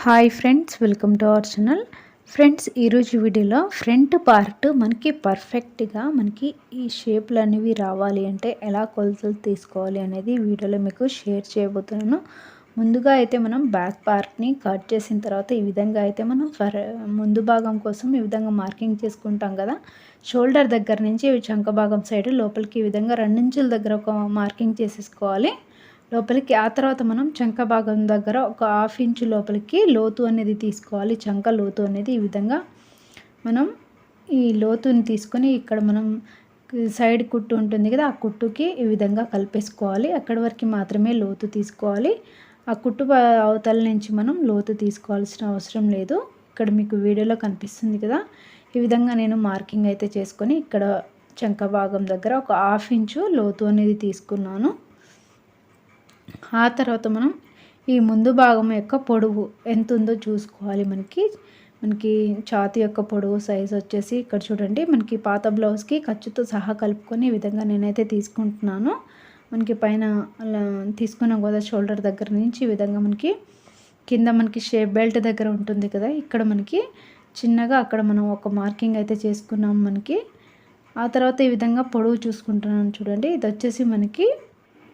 Hi friends, welcome to our channel. Friends, ఈరోజు వీడియోలో front part మనకి పర్ఫెక్ట్గా ఈ షేప్లు అనేవి రావాలి అంటే ఎలా కొలతలు తీసుకోవాలి అనేది వీడియోలో మీకు షేర్ చేయబోతున్నాను. ముందుగా అయితే మనం బ్యాక్ పార్ట్ని కట్ చేసిన తర్వాత ఈ విధంగా అయితే మనం ముందు భాగం కోసం ఈ విధంగా మార్కింగ్ చేసుకుంటాం కదా. షోల్డర్ దగ్గర నుంచి చంక భాగం సైడ్ లోపలికి ఈ విధంగా 2 ఇంచుల దగ్గర ఒక మార్కింగ్ చేసేసుకోవాలి లోపలికి. ఆ తర్వాత మనం చంక భాగం దగ్గర ఒక 1/2 ఇంచు లోపలికి లోతు అనేది తీసుకోవాలి. చంక లోతు అనేది ఈ విధంగా మనం ఈ లోతుని తీసుకొని ఇక్కడ మనం సైడ్ కుట్టు ఉంటుంది కదా, ఆ కుట్టుకి ఈ విధంగా కలిపేసుకోవాలి. అక్కడి వరకు మాత్రమే లోతు తీసుకోవాలి. ఆ కుట్టు అవతల నుంచి మనం లోతు తీసుకోవాల్సిన అవసరం లేదు. ఇక్కడ మీకు వీడియోలో కనిపిస్తుంది కదా, ఈ విధంగా నేను మార్కింగ్ అయితే చేసుకొని ఇక్కడ చంక భాగం దగ్గర ఒక 1/2 ఇంచు లోతు అనేది తీసుకున్నాను. ఆ తర్వాత మనం ఈ ముందు భాగం యొక్క పొడవు ఎంత ఉందో చూసుకోవాలి. మనకి ఛాతీ యొక్క పొడవు సైజ్ వచ్చేసి ఇక్కడ చూడండి, మనకి పాత బ్లౌజ్కి ఖర్చుతో సహా కలుపుకొని ఈ విధంగా నేనైతే తీసుకుంటున్నాను. మనకి పైన అలా తీసుకున్నాం కదా, షోల్డర్ దగ్గర నుంచి ఈ విధంగా మనకి కింద మనకి షేప్ బెల్ట్ దగ్గర ఉంటుంది కదా, ఇక్కడ మనకి చిన్నగా అక్కడ మనం ఒక మార్కింగ్ అయితే చేసుకున్నాం మనకి. ఆ తర్వాత ఈ విధంగా పొడవు చూసుకుంటున్నాను చూడండి, ఇది వచ్చేసి మనకి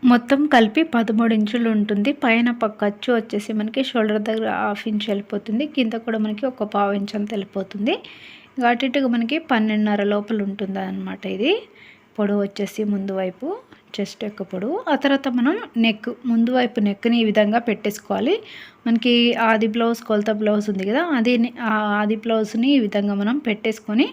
మొత్తం కలిపి 13 ఇంచులు ఉంటుంది. పైన ఖర్చు వచ్చేసి మనకి షోల్డర్ దగ్గర 1/2 ఇంచు వెళ్ళిపోతుంది, కింద కూడా మనకి ఒక 1/4 ఇంచు అంత వెళ్ళిపోతుంది. అటుగా మనకి 12.5 లోపల ఉంటుంది అన్నమాట. ఇది పొడవు వచ్చేసి ముందు వైపు చెస్ట్ యొక్క పొడవు. ఆ తర్వాత మనం ముందు వైపు నెక్ని ఈ విధంగా పెట్టేసుకోవాలి. మనకి ఆది బ్లౌజ్ కొలత బ్లౌజ్ ఉంది కదా, ఆది బ్లౌజ్ని ఈ విధంగా మనం పెట్టేసుకొని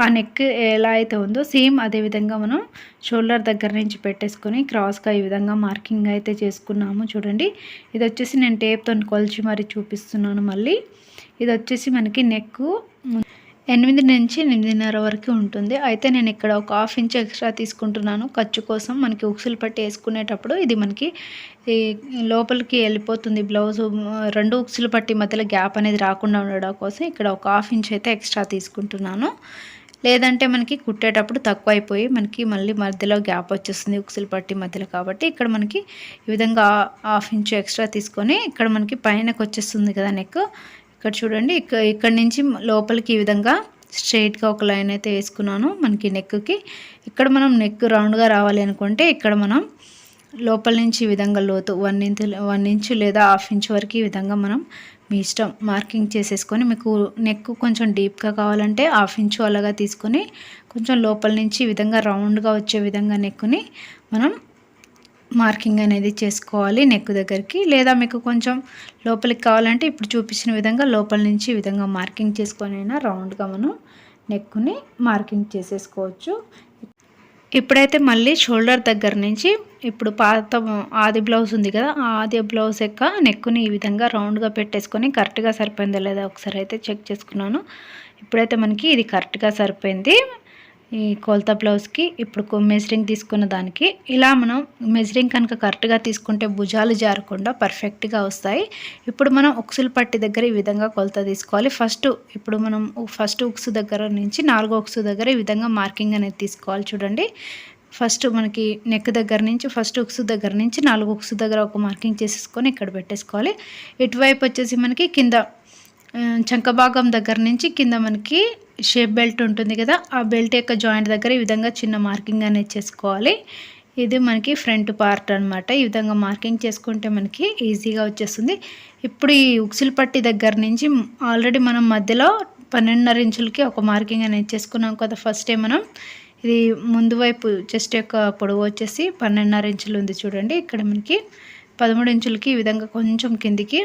ఆ నెక్ ఎలా అయితే ఉందో సేమ్ అదే విధంగా మనం షోల్డర్ దగ్గర నుంచి పెట్టేసుకొని క్రాస్గా ఈ విధంగా మార్కింగ్ అయితే చేసుకున్నాము చూడండి. ఇది వచ్చేసి నేను టేప్తో కొలిచి మరి చూపిస్తున్నాను. మళ్ళీ ఇది వచ్చేసి మనకి నెక్ 8 నుంచి 8.5 వరకు ఉంటుంది. అయితే నేను ఇక్కడ ఒక 1/2 ఇంచ్ ఎక్స్ట్రా తీసుకుంటున్నాను ఖర్చు కోసం. మనకి ఉక్సులు పట్టి వేసుకునేటప్పుడు ఇది మనకి ఈ లోపలికి వెళ్ళిపోతుంది బ్లౌజు. 2 ఉక్సులు పట్టి మధ్యలో గ్యాప్ అనేది రాకుండా ఉండడం కోసం ఇక్కడ ఒక 1/2 ఇంచ్ అయితే ఎక్స్ట్రా తీసుకుంటున్నాను. లేదంటే మనకి కుట్టేటప్పుడు తక్కువ అయిపోయి మనకి మళ్ళీ మధ్యలో గ్యాప్ వచ్చేస్తుంది ఉక్సులు పట్టి మధ్యలో. కాబట్టి ఇక్కడ మనకి ఈ విధంగా 1/2 ఇంచు ఎక్స్ట్రా తీసుకొని ఇక్కడ మనకి పైనకి వచ్చేస్తుంది కదా నెక్. ఇక్కడ చూడండి, ఇక్కడ నుంచి లోపలికి ఈ విధంగా స్ట్రైట్గా ఒక లైన్ అయితే వేసుకున్నాను మనకి నెక్కి. ఇక్కడ మనం నెక్ రౌండ్గా రావాలి అనుకుంటే ఇక్కడ మనం లోపల నుంచి ఈ విధంగా లోతు 1 ఇంచు లేదా 1/2 ఇంచు వరకు ఈ విధంగా మనం మీ ఇష్టం మార్కింగ్ చేసేసుకొని, మీకు నెక్ కొంచెం డీప్గా కావాలంటే 1/2 ఇంచు అలాగా తీసుకొని కొంచెం లోపల నుంచి ఈ విధంగా రౌండ్గా వచ్చే విధంగా నెక్ని మనం మార్కింగ్ అనేది చేసుకోవాలి నెక్ దగ్గరికి. లేదా మీకు కొంచెం లోపలికి కావాలంటే ఇప్పుడు చూపించిన విధంగా లోపల నుంచి ఈ విధంగా మార్కింగ్ చేసుకొని అయినా రౌండ్గా మనం నెక్ని మార్కింగ్ చేసేసుకోవచ్చు. ఇప్పుడైతే మళ్ళీ షోల్డర్ దగ్గర నుంచి ఇప్పుడు పాత ఆది బ్లౌజ్ ఉంది కదా, ఆ ఆది బ్లౌజ్ యొక్క నెక్ని ఈ విధంగా రౌండ్గా పెట్టేసుకొని కరెక్ట్గా సరిపోయిందో లేదా ఒకసారి అయితే చెక్ చేసుకున్నాను. ఇప్పుడైతే మనకి ఇది కరెక్ట్గా సరిపోయింది ఈ కొలత బ్లౌజ్కి. ఇప్పుడు మెజరింగ్ తీసుకున్న దానికి ఇలా మనం మెజరింగ్ కనుక కరెక్ట్గా తీసుకుంటే భుజాలు జారకుండా పర్ఫెక్ట్గా వస్తాయి. ఇప్పుడు మనం ఉక్సులు పట్టి దగ్గర ఈ విధంగా కొలత తీసుకోవాలి. ఇప్పుడు మనం ఫస్ట్ ఉక్సు దగ్గర నుంచి 4వ ఉక్సు దగ్గర ఈ విధంగా మార్కింగ్ అనేది తీసుకోవాలి చూడండి. ఫస్ట్ మనకి నెక్ దగ్గర నుంచి ఫస్ట్ ఉక్సు దగ్గర నుంచి 4వ ఉక్సు దగ్గర ఒక మార్కింగ్ చేసేసుకొని ఇక్కడ పెట్టేసుకోవాలి. ఇటువైపు వచ్చేసి మనకి కింద చంక భాగం దగ్గర నుంచి కింద మనకి షేప్ బెల్ట్ ఉంటుంది కదా, ఆ బెల్ట్ యొక్క జాయింట్ దగ్గర ఈ విధంగా చిన్న మార్కింగ్ అనేది చేసుకోవాలి. ఇది మనకి ఫ్రంట్ పార్ట్ అనమాట. ఈ విధంగా మార్కింగ్ చేసుకుంటే మనకి ఈజీగా వచ్చేస్తుంది. ఇప్పుడు ఈ ఉక్సులు పట్టి దగ్గర నుంచి ఆల్రెడీ మనం మధ్యలో 12.5 ఇంచులకి ఒక మార్కింగ్ అనేది చేసుకున్నాం కదా. ఫస్టే మనం ఇది ముందు వైపు చెస్ట్ యొక్క పొడవు వచ్చేసి 12.5 ఇంచులు ఉంది చూడండి. ఇక్కడ మనకి 13 ఇంచులకి ఈ విధంగా కొంచెం కిందికి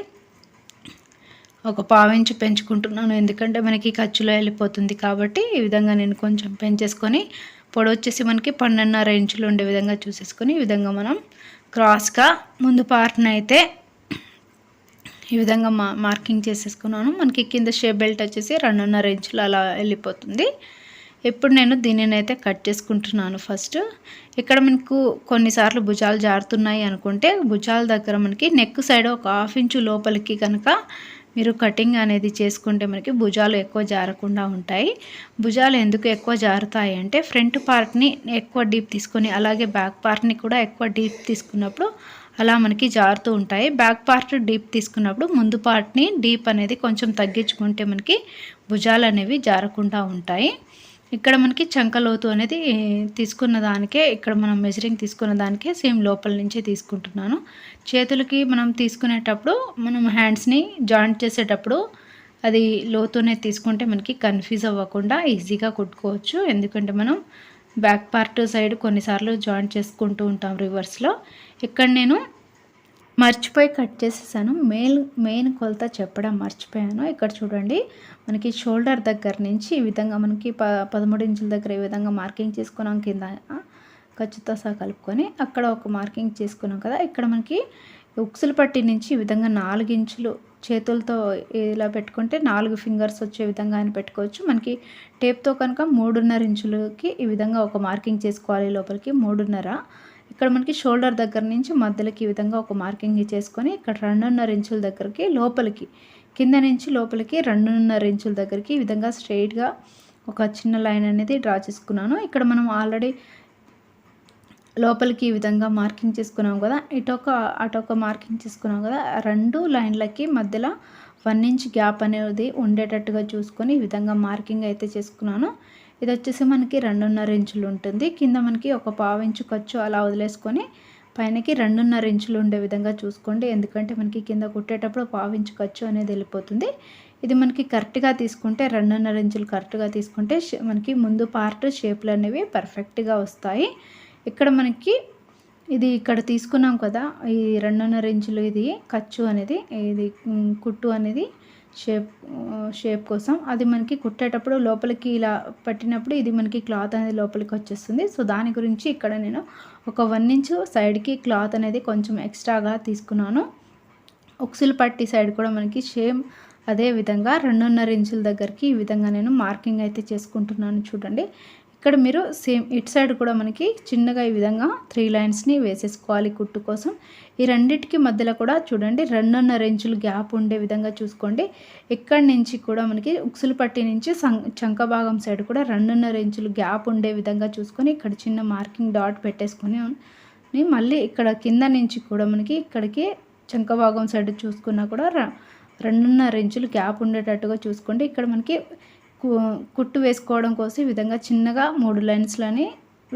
ఒక 1/4 ఇంచు పెంచుకుంటున్నాను, ఎందుకంటే మనకి ఖర్చులో వెళ్ళిపోతుంది కాబట్టి. ఈ విధంగా నేను కొంచెం పెంచేసుకొని పొడవు వచ్చేసి మనకి 12.5 ఇంచులు ఉండే విధంగా చూసేసుకొని ఈ విధంగా మనం క్రాస్గా ముందు పార్ట్ని అయితే ఈ విధంగా మార్కింగ్ చేసేసుకున్నాను. మనకి కింద షేప్ బెల్ట్ వచ్చేసి 2.5 ఇంచులు అలా వెళ్ళిపోతుంది. ఇప్పుడు నేను దీనిని అయితే కట్ చేసుకుంటున్నాను. ఫస్ట్ ఇక్కడ మనకు కొన్నిసార్లు భుజాలు జారుతున్నాయి అనుకుంటే భుజాల దగ్గర మనకి నెక్ సైడ్ ఒక 1/2 ఇంచు లోపలికి కనుక మీరు కటింగ్ అనేది చేసుకుంటే మనకి భుజాలు ఎక్కువ జారకుండా ఉంటాయి. భుజాలు ఎందుకు ఎక్కువ జారుతాయి అంటే ఫ్రంట్ పార్ట్ని ఎక్కువ డీప్ తీసుకొని అలాగే బ్యాక్ పార్ట్ని కూడా ఎక్కువ డీప్ తీసుకున్నప్పుడు అలా మనకి జారుతూ ఉంటాయి. బ్యాక్ పార్ట్ డీప్ తీసుకున్నప్పుడు ముందు పార్ట్ని డీప్ అనేది కొంచెం తగ్గించుకుంటే మనకి భుజాలు అనేవి జారకుండా ఉంటాయి. ఇక్కడ మనకి చంక లోతు అనేది తీసుకున్న దానికే, ఇక్కడ మనం మెజరింగ్ తీసుకున్న దానికే సేమ్ లోపల నుంచే తీసుకుంటున్నాను. చేతులకి మనం తీసుకునేటప్పుడు మనం హ్యాండ్స్ని జాయింట్ చేసేటప్పుడు అది లోతునే తీసుకుంటే మనకి కన్ఫ్యూజ్ అవ్వకుండా ఈజీగా కుట్టుకోవచ్చు. ఎందుకంటే మనం బ్యాక్ పార్ట్ సైడ్ కొన్నిసార్లు జాయింట్ చేసుకుంటూ ఉంటాం రివర్స్లో. ఇక్కడ నేను మర్చిపోయి కట్ చేసేసాను. మెయిన్ కొలత చెప్పడం మర్చిపోయాను. ఇక్కడ చూడండి, మనకి షోల్డర్ దగ్గర నుంచి ఈ విధంగా మనకి 13 ఇంచుల దగ్గర ఈ విధంగా మార్కింగ్ చేసుకున్నాం. కింద ఖర్చుతో సహా కలుపుకొని అక్కడ ఒక మార్కింగ్ చేసుకున్నాం కదా. ఇక్కడ మనకి ఉక్సుల పట్టి నుంచి ఈ విధంగా 4 ఇంచులు చేతులతో ఇలా పెట్టుకుంటే 4 ఫింగర్స్ వచ్చే విధంగా అని పెట్టుకోవచ్చు. మనకి టేప్తో కనుక 3.5 ఇంచులకి ఈ విధంగా ఒక మార్కింగ్ చేసుకోవాలి. లోపలికి 3.5. ఇక్కడ మనకి షోల్డర్ దగ్గర నుంచి మధ్యలోకి ఈ విధంగా ఒక మార్కింగ్ చేసుకొని ఇక్కడ 2.5 ఇంచుల దగ్గరికి లోపలికి, కింద నుంచి లోపలికి 2.5 ఇంచుల దగ్గరికి ఈ విధంగా స్ట్రైట్గా ఒక చిన్న లైన్ అనేది డ్రా చేసుకున్నాను. ఇక్కడ మనం ఆల్రెడీ లోపలికి ఈ విధంగా మార్కింగ్ చేసుకున్నాం కదా, అటొక మార్కింగ్ చేసుకున్నాం కదా. 2 లైన్లకి మధ్యలో 1 ఇంచ్ గ్యాప్ అనేది ఉండేటట్టుగా చూసుకొని ఈ విధంగా మార్కింగ్ అయితే చేసుకున్నాను. ఇది వచ్చేసి మనకి 2.5 ఇంచులు ఉంటుంది. కింద మనకి ఒక 1/2 ఇంచు ఖర్చు అలా వదిలేసుకొని పైనకి 2.5 ఇంచులు ఉండే విధంగా చూసుకోండి. ఎందుకంటే మనకి కింద కుట్టేటప్పుడు 1/2 ఇంచు ఖర్చు అనేది వెళ్ళిపోతుంది. ఇది మనకి కరెక్ట్గా తీసుకుంటే 2.5 ఇంచులు కరెక్ట్గా తీసుకుంటే మనకి ముందు పార్ట్ షేప్లు అనేవి పర్ఫెక్ట్గా వస్తాయి. ఇక్కడ మనకి ఇది ఇక్కడ తీసుకున్నాం కదా, ఈ 2.5 ఇంచులు ఇది ఖర్చు అనేది, ఇది కుట్టు అనేది షేప్ కోసం అది మనకి కుట్టేటప్పుడు లోపలికి ఇలా పట్టినప్పుడు ఇది మనకి క్లాత్ అనేది లోపలికి వచ్చేస్తుంది. సో దాని గురించి ఇక్కడ నేను ఒక 1 ఇంచు సైడ్కి క్లాత్ అనేది కొంచెం ఎక్స్ట్రాగా తీసుకున్నాను. ఉక్సులు పట్టి సైడ్ కూడా మనకి సేమ్ అదే విధంగా 2.5 ఇంచుల దగ్గరికి ఈ విధంగా నేను మార్కింగ్ అయితే చేసుకుంటున్నాను. చూడండి, ఇక్కడ మీరు సేమ్ ఇటు సైడ్ కూడా మనకి చిన్నగా ఈ విధంగా 3 లైన్స్ని వేసేసుకోవాలి కుట్టు కోసం. ఈ రెండింటికి మధ్యలో కూడా చూడండి 2.5 ఇంచులు గ్యాప్ ఉండే విధంగా చూసుకోండి. ఇక్కడి నుంచి కూడా మనకి ఉక్సులు పట్టి నుంచి చంక భాగం సైడ్ కూడా 2.5 ఇంచులు గ్యాప్ ఉండే విధంగా చూసుకొని ఇక్కడ చిన్న మార్కింగ్ డాట్ పెట్టేసుకొని మళ్ళీ ఇక్కడ కింద నుంచి కూడా మనకి ఇక్కడికి చంక భాగం సైడ్ చూసుకున్నా కూడా 2.5 ఇంచులు గ్యాప్ ఉండేటట్టుగా చూసుకోండి. ఇక్కడ మనకి కుట్టు వేసుకోవడం కోసం ఈ విధంగా చిన్నగా 3 లైన్స్లని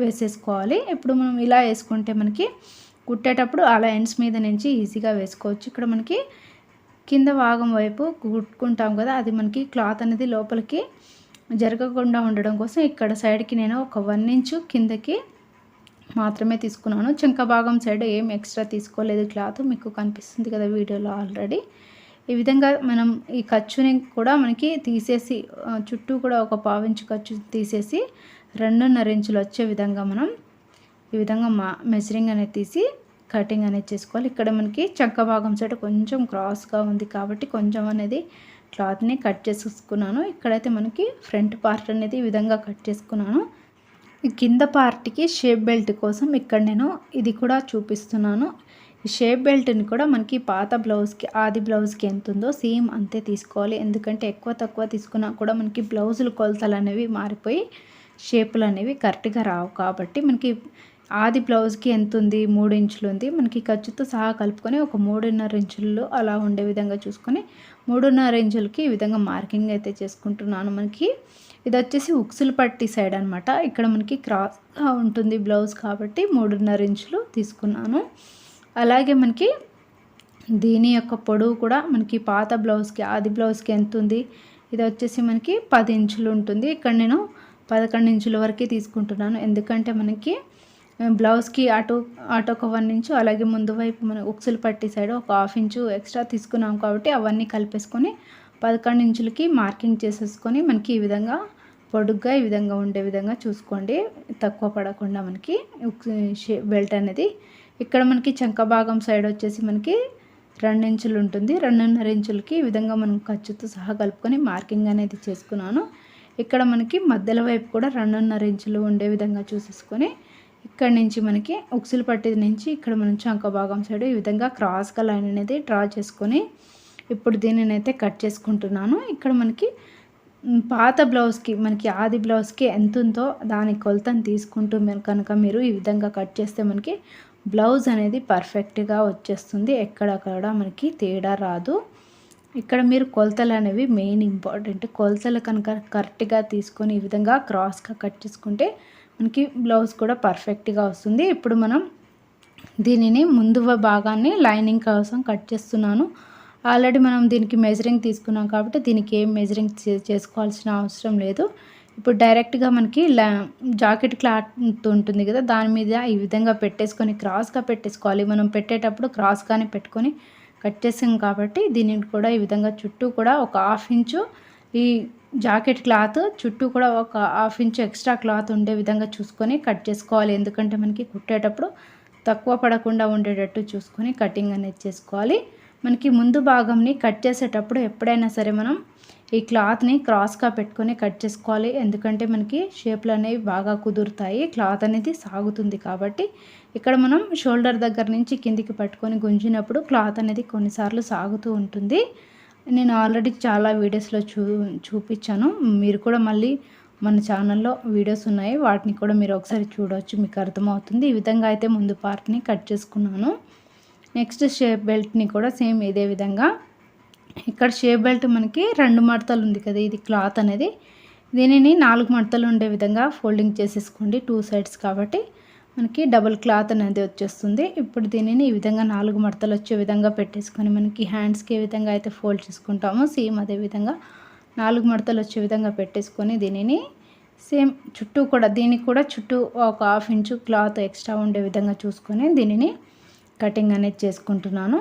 వేసేసుకోవాలి. ఇప్పుడు మనం ఇలా వేసుకుంటే మనకి కుట్టేటప్పుడు ఆ లైన్స్ మీద నుంచి ఈజీగా వేసుకోవచ్చు. ఇక్కడ మనకి కింద భాగం వైపు కుట్టుకుంటాం కదా, అది మనకి క్లాత్ అనేది లోపలికి జరగకుండా ఉండడం కోసం ఇక్కడ సైడ్కి నేను ఒక 1 ఇంచు కిందకి మాత్రమే తీసుకున్నాను. చంక భాగం సైడ్ ఏం ఎక్స్ట్రా తీసుకోలేదు. క్లాత్ మీకు కనిపిస్తుంది కదా వీడియోలో ఆల్రెడీ. ఈ విధంగా మనం ఈ ఖర్చుని కూడా మనకి తీసేసి చుట్టూ కూడా ఒక 1/2 ఇంచు ఖర్చు తీసేసి 2.5 ఇంచులు వచ్చే విధంగా మనం ఈ విధంగా మెజరింగ్ అనేది తీసి కటింగ్ అనేది చేసుకోవాలి. ఇక్కడ మనకి చంక భాగం సైడ్ కొంచెం క్రాస్గా ఉంది కాబట్టి కొంచెం అనేది క్లాత్ని కట్ చేసుకున్నాను. ఇక్కడైతే మనకి ఫ్రంట్ పార్ట్ అనేది ఈ విధంగా కట్ చేసుకున్నాను. ఈ కింద పార్ట్కి షేప్ బెల్ట్ కోసం ఇక్కడ నేను ఇది కూడా చూపిస్తున్నాను. ఈ షేప్ బెల్ట్ని కూడా మనకి పాత బ్లౌజ్కి ఆది బ్లౌజ్కి ఎంత ఉందో సేమ్ అంతే తీసుకోవాలి. ఎందుకంటే ఎక్కువ తక్కువ తీసుకున్నా కూడా మనకి బ్లౌజులు కొలతలు అనేవి మారిపోయి షేపులు అనేవి కరెక్ట్గా రావు. కాబట్టి మనకి ఆది బ్లౌజ్కి ఎంత ఉంది, 3 ఇంచులు ఉంది. మనకి ఖర్చుతో సహా కలుపుకొని ఒక 3.5 ఇంచుల్లో అలా ఉండే విధంగా చూసుకొని 3.5 ఇంచులకి ఈ విధంగా మార్కింగ్ అయితే చేసుకుంటున్నాను. మనకి ఇది వచ్చేసి ఉక్సులు పట్టి సైడ్ అనమాట. ఇక్కడ మనకి క్రాస్గా ఉంటుంది బ్లౌజ్ కాబట్టి 3.5 ఇంచులు తీసుకున్నాను. అలాగే మనకి దీని యొక్క పొడవు కూడా మనకి పాత బ్లౌజ్కి ఆది బ్లౌజ్కి ఎంత ఉంది, ఇది వచ్చేసి మనకి 10 ఇంచులు ఉంటుంది. ఇక్కడ నేను 11 ఇంచుల వరకు తీసుకుంటున్నాను. ఎందుకంటే మనకి బ్లౌజ్కి అటు ఒక 1 ఇంచు, అలాగే ముందు వైపు మన ఉక్సులు పట్టి సైడ్ ఒక 1/2 ఇంచు ఎక్స్ట్రా తీసుకున్నాం కాబట్టి అవన్నీ కలిపేసుకొని 11 ఇంచులకి మార్కింగ్ చేసేసుకొని మనకి ఈ విధంగా పొడుగ్గా ఈ విధంగా ఉండే విధంగా చూసుకోండి, తక్కువ పడకుండా మనకి బెల్ట్ అనేది. ఇక్కడ మనకి చంక భాగం సైడ్ వచ్చేసి మనకి 2 ఇంచులు ఉంటుంది. 2.5 ఇంచులకి ఈ విధంగా మనం ఖర్చుతో సహా కలుపుకొని మార్కింగ్ అనేది చేసుకున్నాను. ఇక్కడ మనకి మధ్యల వైపు కూడా 2.5 ఇంచులు ఉండే విధంగా చూసేసుకొని ఇక్కడ నుంచి మనకి ఉక్సులు పట్టి నుంచి ఇక్కడ మనం చంక భాగం సైడ్ ఈ విధంగా క్రాస్గా లైన్ అనేది డ్రా చేసుకొని ఇప్పుడు దీనిని అయితే కట్ చేసుకుంటున్నాను. ఇక్కడ మనకి పాత బ్లౌజ్కి మనకి ఆది బ్లౌజ్కి ఎంత ఉందో దాని కొలతను తీసుకుంటూ కనుక మీరు ఈ విధంగా కట్ చేస్తే మనకి బ్లౌజ్ అనేది పర్ఫెక్ట్గా వచ్చేస్తుంది, ఎక్కడక్కడ మనకి తేడా రాదు. ఇక్కడ మీరు కొలతలు అనేవి మెయిన్ ఇంపార్టెంట్. కొలతలు కనుక కరెక్ట్గా తీసుకొని ఈ విధంగా క్రాస్గా కట్ చేసుకుంటే మనకి బ్లౌజ్ కూడా పర్ఫెక్ట్గా వస్తుంది. ఇప్పుడు మనం దీనిని ముందు భాగాన్ని లైనింగ్ కోసం కట్ చేస్తున్నాను. ఆల్రెడీ మనం దీనికి మెజరింగ్ తీసుకున్నాం కాబట్టి దీనికి ఏం మెజరింగ్ చేసుకోవాల్సిన అవసరం లేదు. ఇప్పుడు డైరెక్ట్గా మనకి జాకెట్ క్లాత్ ఉంటుంది కదా, దాని మీద ఈ విధంగా పెట్టేసుకొని క్రాస్గా పెట్టేసుకోవాలి. మనం పెట్టేటప్పుడు క్రాస్గానే పెట్టుకొని కట్ చేసాం కాబట్టి దీనిని కూడా ఈ విధంగా చుట్టూ కూడా ఒక 1/2 ఇంచు ఈ జాకెట్ క్లాత్ చుట్టూ కూడా ఒక 1/2 ఇంచు ఎక్స్ట్రా క్లాత్ ఉండే విధంగా చూసుకొని కట్ చేసుకోవాలి. ఎందుకంటే మనకి కుట్టేటప్పుడు తక్కువ పడకుండా ఉండేటట్టు చూసుకొని కటింగ్ అనేది చేసుకోవాలి. మనకి ముందు భాగంని కట్ చేసేటప్పుడు ఎప్పుడైనా సరే మనం ఈ క్లాత్ని క్రాస్గా పెట్టుకొని కట్ చేసుకోవాలి. ఎందుకంటే మనకి షేప్లు అనేవి బాగా కుదురుతాయి, క్లాత్ అనేది సాగుతుంది కాబట్టి. ఇక్కడ మనం షోల్డర్ దగ్గర నుంచి కిందికి పట్టుకొని గుంజినప్పుడు క్లాత్ అనేది కొన్నిసార్లు సాగుతూ ఉంటుంది. నేను ఆల్రెడీ చాలా వీడియోస్లో చూపించాను. మీరు కూడా మళ్ళీ మన ఛానల్లో వీడియోస్ ఉన్నాయి, వాటిని కూడా మీరు ఒకసారి చూడవచ్చు, మీకు అర్థమవుతుంది. ఈ విధంగా అయితే ముందు పార్ట్ని కట్ చేసుకున్నాను. నెక్స్ట్ షేప్ బెల్ట్ని కూడా సేమ్ ఇదే విధంగా, ఇక్కడ షేప్ బెల్ట్ మనకి 2 మడతలు ఉంది కదా, ఇది క్లాత్ అనేది, దీనిని 4 మడతలు ఉండే విధంగా ఫోల్డింగ్ చేసేసుకోండి, 2 సైడ్స్ కాబట్టి మనకి డబుల్ క్లాత్ అనేది వచ్చేస్తుంది. ఇప్పుడు దీనిని ఈ విధంగా 4 మడతలు వచ్చే విధంగా పెట్టేసుకొని మనకి హ్యాండ్స్కి ఏ విధంగా అయితే ఫోల్డ్ చేసుకుంటామో సేమ్ అదే విధంగా 4 మడతలు వచ్చే విధంగా పెట్టేసుకొని దీనిని సేమ్ చుట్టూ కూడా దీనికి కూడా చుట్టూ ఒక 1/2 ఇంచు క్లాత్ ఎక్స్ట్రా ఉండే విధంగా చూసుకొని దీనిని కటింగ్ అనేది చేసుకుంటున్నాను.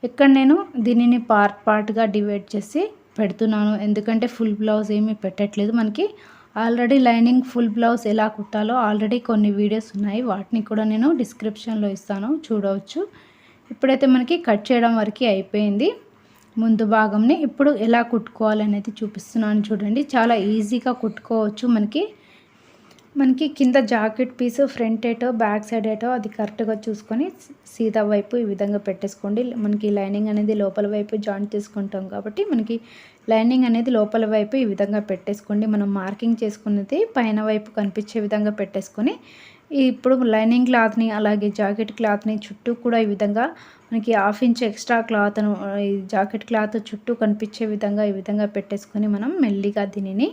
ఇక్కడ నేను దీనిని పార్ట్గా డివైడ్ చేసి పెడుతున్నాను, ఎందుకంటే ఫుల్ బ్లౌజ్ ఏమీ పెట్టట్లేదు. మనకి ఆల్రెడీ లైనింగ్ ఫుల్ బ్లౌజ్ ఎలా కుట్టాలో ఆల్రెడీ కొన్ని వీడియోస్ ఉన్నాయి, వాటిని కూడా నేను డిస్క్రిప్షన్లో ఇస్తాను, చూడవచ్చు. ఇప్పుడైతే మనకి కట్ చేయడం వరకు అయిపోయింది ముందు భాగంని. ఇప్పుడు ఎలా కుట్టుకోవాలి అనేది చూపిస్తున్నాను చూడండి. చాలా ఈజీగా కుట్టుకోవచ్చు. మనకి కింద జాకెట్ పీస్ ఫ్రంట్ ఏటో బ్యాక్ సైడ్ ఏటో అది కరెక్ట్గా చూసుకొని సీదా వైపు ఈ విధంగా పెట్టేసుకోండి. మనకి లైనింగ్ అనేది లోపల వైపు జాయింట్ చేసుకుంటాం కాబట్టి మనకి లైనింగ్ అనేది లోపల వైపు ఈ విధంగా పెట్టేసుకోండి. మనం మార్కింగ్ చేసుకున్నది పైన వైపు కనిపించే విధంగా పెట్టేసుకొని ఇప్పుడు లైనింగ్ క్లాత్ని అలాగే జాకెట్ క్లాత్ని చుట్టూ కూడా ఈ విధంగా మనకి 1/2 ఇంచ్ ఎక్స్ట్రా క్లాత్ను ఈ జాకెట్ క్లాత్ చుట్టూ కనిపించే విధంగా ఈ విధంగా పెట్టేసుకొని మనం మెల్లిగా దీనిని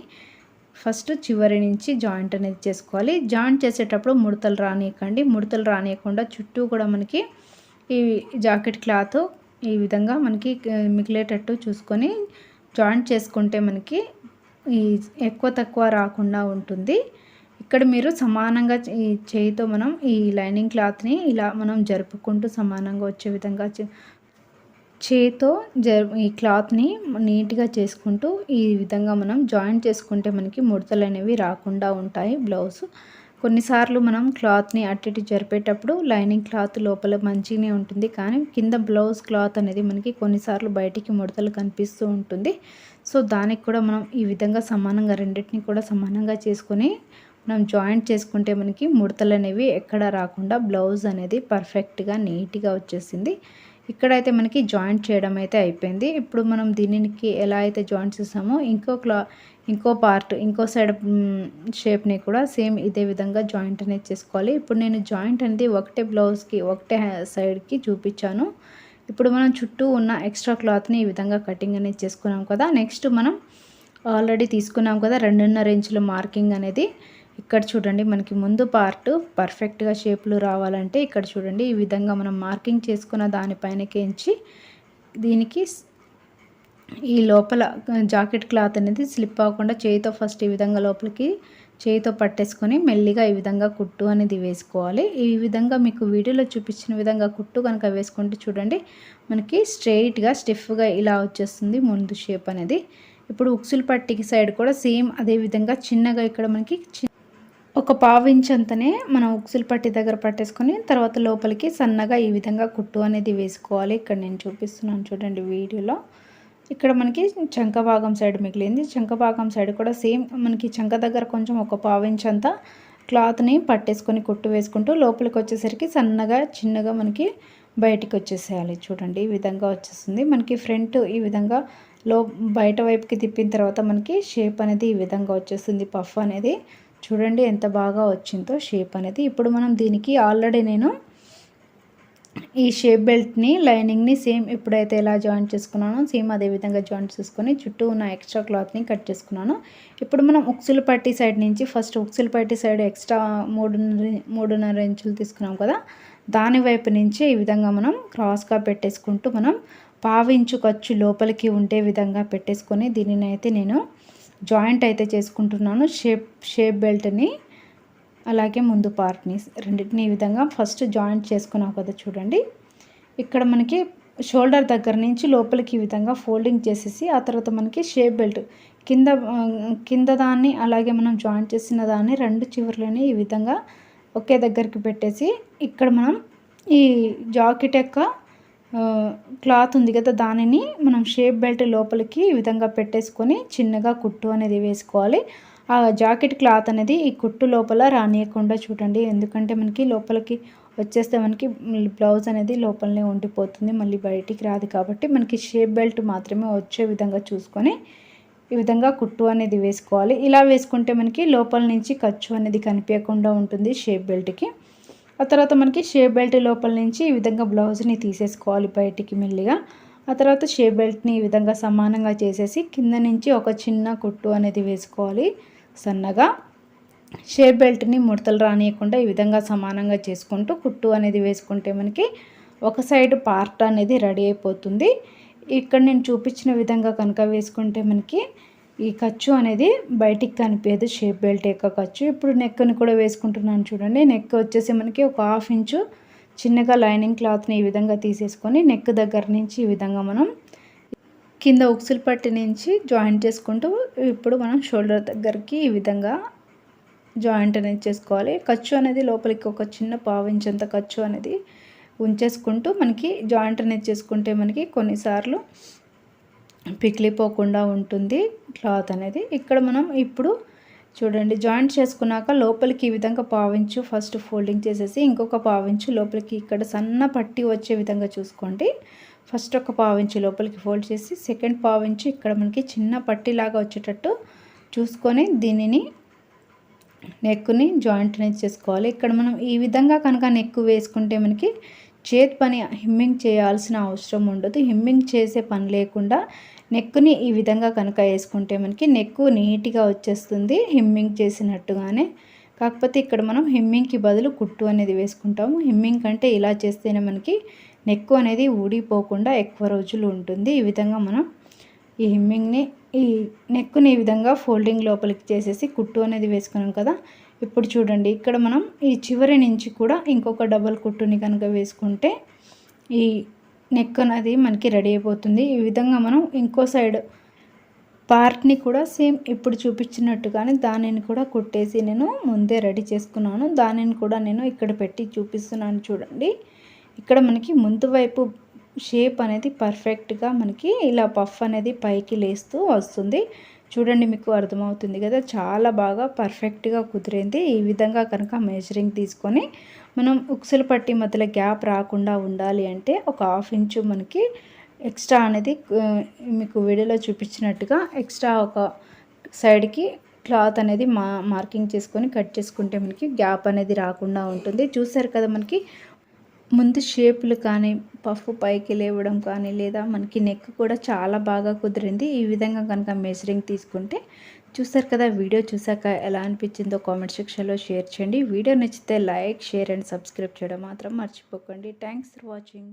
ఫస్ట్ చివరి నుంచి జాయింట్ అనేది చేసుకోవాలి. జాయింట్ చేసేటప్పుడు ముడతలు రానియకండి. ముడతలు రానియకుండా చుట్టూ కూడా మనకి ఈ జాకెట్ క్లాత్ ఈ విధంగా మనకి మిగిలేటట్టు చూసుకొని జాయింట్ చేసుకుంటే మనకి ఈ ఎక్కువ తక్కువ రాకుండా ఉంటుంది. ఇక్కడ మీరు సమానంగా ఈ చేయితో మనం ఈ లైనింగ్ క్లాత్ని ఇలా మనం జరుపుకుంటూ సమానంగా వచ్చే విధంగా చేతితో ఈ క్లాత్ని నీట్గా చేసుకుంటూ ఈ విధంగా మనం జాయింట్ చేసుకుంటే మనకి ముడతలు అనేవి రాకుండా ఉంటాయి. బ్లౌజ్ కొన్నిసార్లు మనం క్లాత్ని అటు ఇటు జరిపేటప్పుడు లైనింగ్ క్లాత్ లోపల మంచిగానే ఉంటుంది, కానీ కింద బ్లౌజ్ క్లాత్ అనేది మనకి కొన్నిసార్లు బయటికి ముడతలు కనిపిస్తూ ఉంటుంది. సో దానికి కూడా మనం ఈ విధంగా సమానంగా రెండింటిని కూడా సమానంగా చేసుకొని మనం జాయింట్ చేసుకుంటే మనకి ముడతలు అనేవి ఎక్కడ రాకుండా బ్లౌజ్ అనేది పర్ఫెక్ట్గా నీట్గా వచ్చేసింది. ఇక్కడైతే మనకి జాయింట్ చేయడం అయితే అయిపోయింది. ఇప్పుడు మనం దీనికి ఎలా అయితే జాయింట్ చేసామో ఇంకో పార్ట్ ఇంకో సైడ్ షేప్ని కూడా సేమ్ ఇదే విధంగా జాయింట్ అనేది చేసుకోవాలి. ఇప్పుడు నేను జాయింట్ అనేది ఒకటే బ్లౌజ్కి ఒకటే సైడ్కి చూపించాను. ఇప్పుడు మనం చుట్టూ ఉన్న ఎక్స్ట్రా క్లాత్ని ఈ విధంగా కటింగ్ అనేది చేసుకున్నాం కదా. నెక్స్ట్ మనం ఆల్రెడీ తీసుకున్నాం కదా 2.5 ఇంచుల మార్కింగ్ అనేది. ఇక్కడ చూడండి మనకి ముందు పార్ట్ పర్ఫెక్ట్గా షేప్లు రావాలంటే ఇక్కడ చూడండి ఈ విధంగా మనం మార్కింగ్ చేసుకున్న దానిపైనకించి దీనికి ఈ లోపల జాకెట్ క్లాత్ అనేది స్లిప్ అవ్వకుండా చేయితో ఫస్ట్ ఈ విధంగా లోపలికి చేయితో పట్టేసుకొని మెల్లిగా ఈ విధంగా కుట్టు అనేది వేసుకోవాలి. ఈ విధంగా మీకు వీడియోలో చూపించిన విధంగా కుట్టు కనుక వేసుకుంటే చూడండి మనకి స్ట్రెయిట్గా స్టిఫ్గా ఇలా వచ్చేస్తుంది ముందు షేప్ అనేది. ఇప్పుడు ఉక్సులు పట్టికి సైడ్ కూడా సేమ్ అదే విధంగా చిన్నగా ఇక్కడ మనకి ఒక 1/2 ఇంచ్ అంతనే మనం ఉక్సులు పట్టి దగ్గర పట్టేసుకొని తర్వాత లోపలికి సన్నగా ఈ విధంగా కుట్టు అనేది వేసుకోవాలి. ఇక్కడ నేను చూపిస్తున్నాను చూడండి వీడియోలో. ఇక్కడ మనకి చంక భాగం సైడ్ మిగిలింది, చంక భాగం సైడ్ కూడా సేమ్ మనకి చంక దగ్గర కొంచెం ఒక 1/2 ఇంచ్ అంతా క్లాత్ని పట్టేసుకొని కుట్టు వేసుకుంటూ లోపలికి వచ్చేసరికి సన్నగా చిన్నగా మనకి బయటికి వచ్చేసేయాలి. చూడండి ఈ విధంగా వచ్చేస్తుంది మనకి ఫ్రంట్. ఈ విధంగా బయట వైపుకి తిప్పిన తర్వాత మనకి షేప్ అనేది ఈ విధంగా వచ్చేస్తుంది. పఫ్ అనేది చూడండి ఎంత బాగా వచ్చిందో షేప్ అనేది. ఇప్పుడు మనం దీనికి ఆల్రెడీ నేను ఈ షేప్ బెల్ట్ని లైనింగ్ని సేమ్ ఇప్పుడైతే ఎలా జాయింట్ చేసుకున్నానో సేమ్ అదే విధంగా జాయింట్ చేసుకొని చుట్టూ ఉన్న ఎక్స్ట్రా క్లాత్ని కట్ చేసుకున్నాను. ఇప్పుడు మనం ఉక్సులు పట్టి సైడ్ నుంచి ఫస్ట్ ఉక్సులు పట్టి సైడ్ ఎక్స్ట్రా 3.5 ఇంచులు తీసుకున్నాం కదా, దాని వైపు నుంచి ఈ విధంగా మనం క్రాస్గా పెట్టేసుకుంటూ మనం పావించు ఖర్చు లోపలికి ఉండే విధంగా పెట్టేసుకొని దీనిని అయితే నేను జాయింట్ అయితే చేసుకుంటున్నాను. షేప్ బెల్ట్ని అలాగే ముందు పార్ట్ని రెండింటిని ఈ విధంగా ఫస్ట్ జాయింట్ చేసుకున్నాం కదా చూడండి. ఇక్కడ మనకి షోల్డర్ దగ్గర నుంచి లోపలికి ఈ విధంగా ఫోల్డింగ్ చేసేసి ఆ తర్వాత మనకి షేప్ బెల్ట్ కింద దాన్ని అలాగే మనం జాయింట్ చేసిన దాన్ని రెండు చివర్లని ఈ విధంగా ఒకే దగ్గరికి పెట్టేసి ఇక్కడ మనం ఈ జాకెట్ యొక్క క్లాత్ ఉంది కదా, దానిని మనం షేప్ బెల్ట్ లోపలికి ఈ విధంగా పెట్టేసుకొని చిన్నగా కుట్టు అనేది వేసుకోవాలి. ఆ జాకెట్ క్లాత్ అనేది ఈ కుట్టు లోపల రానియకుండా చూడండి, ఎందుకంటే మనకి లోపలికి వచ్చేస్తే మనకి బ్లౌజ్ అనేది లోపలనే ఉండిపోతుంది, మళ్ళీ బయటికి రాదు. కాబట్టి మనకి షేప్ బెల్ట్ మాత్రమే వచ్చే విధంగా చూసుకొని ఈ విధంగా కుట్టు అనేది వేసుకోవాలి. ఇలా వేసుకుంటే మనకి లోపల నుంచి ఖర్చు అనేది కనిపించకుండా ఉంటుంది షేప్ బెల్ట్కి. ఆ తర్వాత మనకి షేప్ బెల్ట్ లోపల నుంచి ఈ విధంగా బ్లౌజ్ని తీసేసుకోవాలి బయటికి మెల్లిగా. ఆ తర్వాత షేప్ బెల్ట్ని ఈ విధంగా సమానంగా చేసేసి కింద నుంచి ఒక చిన్న కుట్టు అనేది వేసుకోవాలి సన్నగా. షేప్ బెల్ట్ని ముడతలు రానియకుండా ఈ విధంగా సమానంగా చేసుకుంటూ కుట్టు అనేది వేసుకుంటే మనకి ఒక సైడ్ పార్ట్ అనేది రెడీ అయిపోతుంది. ఇక్కడ నేను చూపించిన విధంగా కనుక వేసుకుంటే మనకి ఈ ఖర్చు అనేది బయటికి కనిపించదు, షేప్ బెల్ట్ యొక్క ఖర్చు. ఇప్పుడు నెక్ని కూడా వేసుకుంటున్నాను చూడండి. నెక్ వచ్చేసి మనకి ఒక 1/2 ఇంచు చిన్నగా లైనింగ్ క్లాత్ని ఈ విధంగా తీసేసుకొని నెక్ దగ్గర నుంచి ఈ విధంగా మనం కింద ఉక్సులు పట్టి నుంచి జాయింట్ చేసుకుంటూ ఇప్పుడు మనం షోల్డర్ దగ్గరికి ఈ విధంగా జాయింట్ అనేది చేసుకోవాలి. ఖర్చు అనేది లోపలికి ఒక చిన్న 1/2 ఇంచ్ అంత ఖర్చు అనేది ఉంచేసుకుంటూ మనకి జాయింట్ అనేది చేసుకుంటే మనకి కొన్నిసార్లు పికిలిపోకుండా ఉంటుంది క్లాత్ అనేది. ఇక్కడ మనం ఇప్పుడు చూడండి జాయింట్ చేసుకున్నాక లోపలికి ఈ విధంగా 1/2 ఇంచు ఫస్ట్ ఫోల్డింగ్ చేసేసి ఇంకొక 1/2 ఇంచు లోపలికి ఇక్కడ సన్న పట్టి వచ్చే విధంగా చూసుకోండి. ఫస్ట్ ఒక 1/2 ఇంచు లోపలికి ఫోల్డ్ చేసి సెకండ్ 1/2 ఇంచు ఇక్కడ మనకి చిన్న పట్టిలాగా వచ్చేటట్టు చూసుకొని దీనిని నెక్ని జాయింట్ అనేది చేసుకోవాలి. ఇక్కడ మనం ఈ విధంగా కనుక నెక్ వేసుకుంటే మనకి చేతి పని హిమ్మింగ్ చేయాల్సిన అవసరం ఉండదు. హిమ్మింగ్ చేసే పని లేకుండా నెక్ని ఈ విధంగా కనుక వేసుకుంటే మనకి నెక్ నీట్గా వచ్చేస్తుంది హిమ్మింగ్ చేసినట్టుగానే. కాకపోతే ఇక్కడ మనం హిమ్మింగ్కి బదులు కుట్టు అనేది వేసుకుంటాము. హిమ్మింగ్ కంటే ఇలా చేస్తేనే మనకి నెక్ అనేది ఊడిపోకుండా ఎక్కువ రోజులు ఉంటుంది. ఈ విధంగా మనం ఈ హిమ్మింగ్ని ఈ నెక్ని ఈ విధంగా ఫోల్డింగ్ లోపలికి చేసేసి కుట్టు అనేది వేసుకున్నాం కదా. ఇప్పుడు చూడండి ఇక్కడ మనం ఈ చివరి నుంచి కూడా ఇంకొక డబల్ కుట్టుని కనుక వేసుకుంటే ఈ నెక్ అనేది మనకి రెడీ అయిపోతుంది. ఈ విధంగా మనం ఇంకో సైడ్ పార్ట్ని కూడా సేమ్ ఇప్పుడు చూపించినట్టుగానే దానిని కూడా కుట్టేసి నేను ముందే రెడీ చేసుకున్నాను. దానిని కూడా నేను ఇక్కడ పెట్టి చూపిస్తున్నాను చూడండి. ఇక్కడ మనకి ముందు వైపు షేప్ అనేది పర్ఫెక్ట్గా మనకి ఇలా పఫ్ అనేది పైకి లేస్తూ వస్తుంది. చూడండి మీకు అర్థమవుతుంది కదా, చాలా బాగా పర్ఫెక్ట్గా కుదిరింది. ఈ విధంగా కనుక మెజరింగ్ తీసుకొని మనం ఉక్సులు పట్టి మధ్యలో గ్యాప్ రాకుండా ఉండాలి అంటే ఒక 1/2 ఇంచు మనకి ఎక్స్ట్రా అనేది మీకు వీడియోలో చూపించినట్టుగా ఎక్స్ట్రా ఒక సైడ్కి క్లాత్ అనేది మార్కింగ్ చేసుకొని కట్ చేసుకుంటే మనకి గ్యాప్ అనేది రాకుండా ఉంటుంది. చూసారు కదా మనకి ముందు షేపులు కానీ పఫ్ పైకి లేవడం కానీ లేదా మనకి నెక్ కూడా చాలా బాగా కుదిరింది. ఈ విధంగా కనుక మెజరింగ్ తీసుకుంటే చూసారు కదా. వీడియో చూసాక ఎలా అనిపించిందో కామెంట్ సెక్షన్లో షేర్ చేయండి. వీడియో నచ్చితే లైక్, షేర్ అండ్ సబ్స్క్రైబ్ చేయడం మాత్రం మర్చిపోకండి. Thanks for watching.